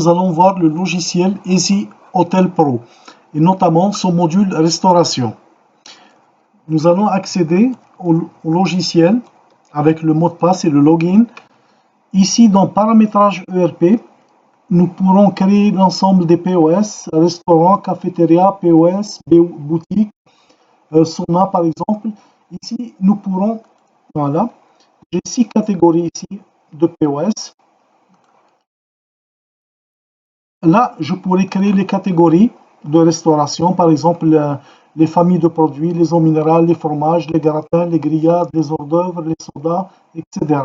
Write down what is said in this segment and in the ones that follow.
nous allons voir le logiciel Easy Hotel Pro et notamment son module restauration. Nous allons accéder au logiciel avec le mot de passe et le login. Ici, dans paramétrage ERP, nous pourrons créer l'ensemble des POS, restaurant, cafétéria, POS, boutique, sauna par exemple. Ici, nous pourrons, voilà, j'ai 6 catégories ici de POS. Là, je pourrais créer les catégories de restauration, par exemple les familles de produits, les eaux minérales, les fromages, les gratins, les grillades, les hors d'œuvre, les sodas, etc.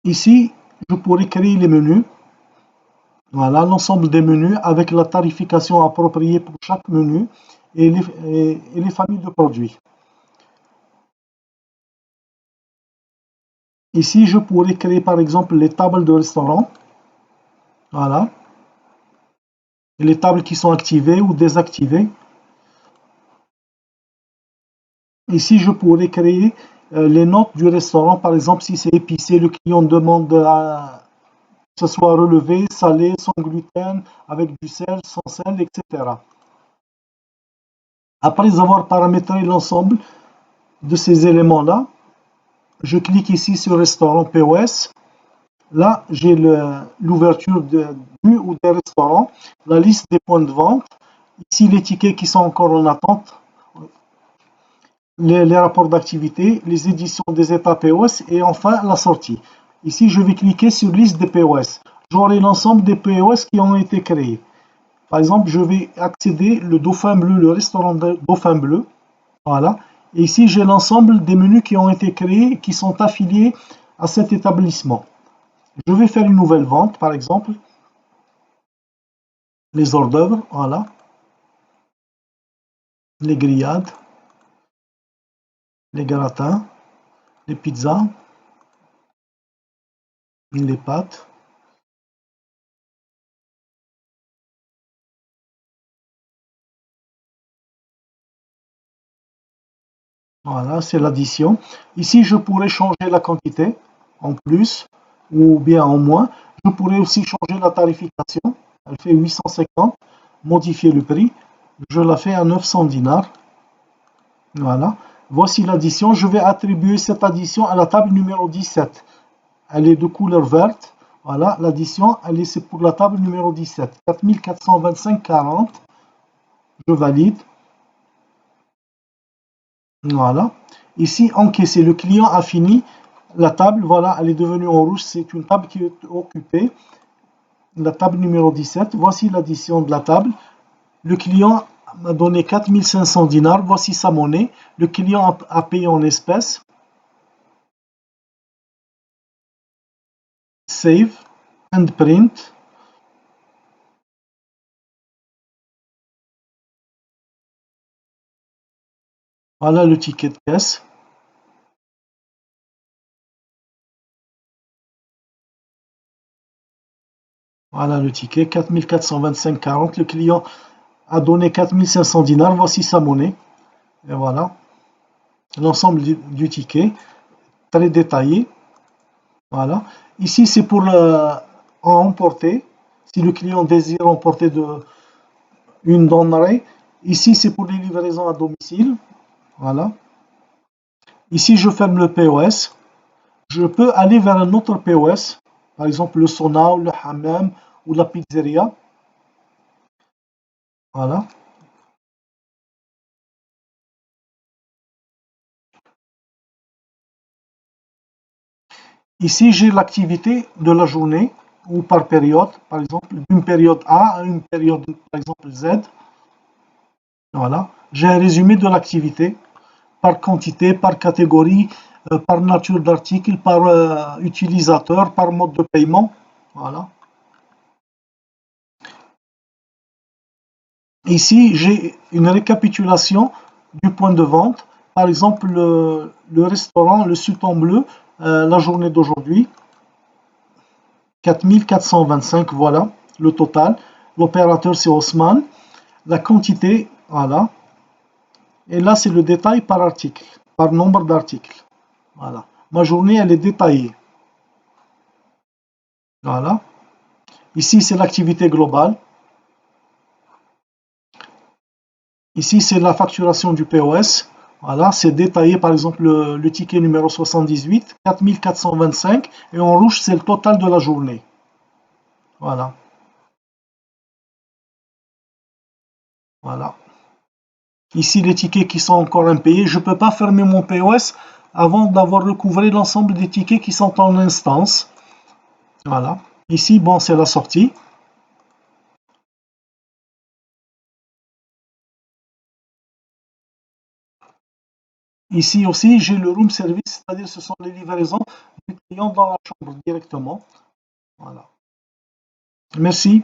Ici, je pourrais créer les menus. Voilà, l'ensemble des menus avec la tarification appropriée pour chaque menu et les familles de produits. Ici, je pourrais créer par exemple les tables de restaurant. Voilà. Et les tables qui sont activées ou désactivées. Ici, je pourrais créer les notes du restaurant. Par exemple, si c'est épicé, le client demande que ce soit relevé, salé, sans gluten, avec du sel, sans sel, etc. Après avoir paramétré l'ensemble de ces éléments-là, je clique ici sur restaurant POS. Là, j'ai l'ouverture du ou des restaurants, la liste des points de vente, ici les tickets qui sont encore en attente, les rapports d'activité, les éditions des états POS et enfin la sortie. Ici, je vais cliquer sur liste des POS. J'aurai l'ensemble des POS qui ont été créés. Par exemple, je vais accéder le Dauphin Bleu, le restaurant Dauphin Bleu. Voilà. Et ici, j'ai l'ensemble des menus qui ont été créés, qui sont affiliés à cet établissement. Je vais faire une nouvelle vente, par exemple. Les hors d'œuvre, voilà. Les grillades, les gratins, les pizzas, les pâtes. Voilà, c'est l'addition. Ici, je pourrais changer la quantité en plus ou bien en moins. Je pourrais aussi changer la tarification. Elle fait 850. Modifier le prix. Je la fais à 900 dinars. Voilà. Voici l'addition. Je vais attribuer cette addition à la table numéro 17. Elle est de couleur verte. Voilà, l'addition, c'est pour la table numéro 17. 4425,40. Je valide. Voilà. Ici, encaissé. Le client a fini la table. Voilà, elle est devenue en rouge. C'est une table qui est occupée. La table numéro 17. Voici l'addition de la table. Le client m'a donné 4500 dinars. Voici sa monnaie. Le client a payé en espèces. Save and print. Voilà le ticket de caisse. Voilà le ticket, 4425,40. Le client a donné 4500 dinars. Voici sa monnaie. Et voilà. L'ensemble du ticket. Très détaillé. Voilà. Ici, c'est pour emporter. Si le client désire emporter une denrée. Ici, c'est pour les livraisons à domicile. Voilà. Ici, je ferme le POS. Je peux aller vers un autre POS. Par exemple, le sauna, ou le hammam ou la pizzeria. Voilà. Ici, j'ai l'activité de la journée ou par période, par exemple, d'une période A à une période, par exemple, Z. Voilà. J'ai un résumé de l'activité par quantité, par catégorie, par nature d'article, par utilisateur, par mode de paiement. Voilà. Ici, j'ai une récapitulation du point de vente. Par exemple, le restaurant, le Sultan Bleu, la journée d'aujourd'hui, 4425, voilà, le total. L'opérateur, c'est Haussmann. La quantité, voilà. Et là, c'est le détail par article, par nombre d'articles. Voilà. ma journée elle est détaillée. Voilà. Ici, c'est l'activité globale. Ici, c'est la facturation du POS. Voilà, c'est détaillé, par exemple, le ticket numéro 78, 4425, et en rouge, c'est le total de la journée. Voilà. Voilà. Ici, les tickets qui sont encore impayés. Je ne peux pas fermer mon POS avant d'avoir recouvré l'ensemble des tickets qui sont en instance. Voilà. Ici, bon, c'est la sortie. Ici aussi, j'ai le room service, c'est-à-dire ce sont les livraisons du client dans la chambre directement. Voilà. Merci.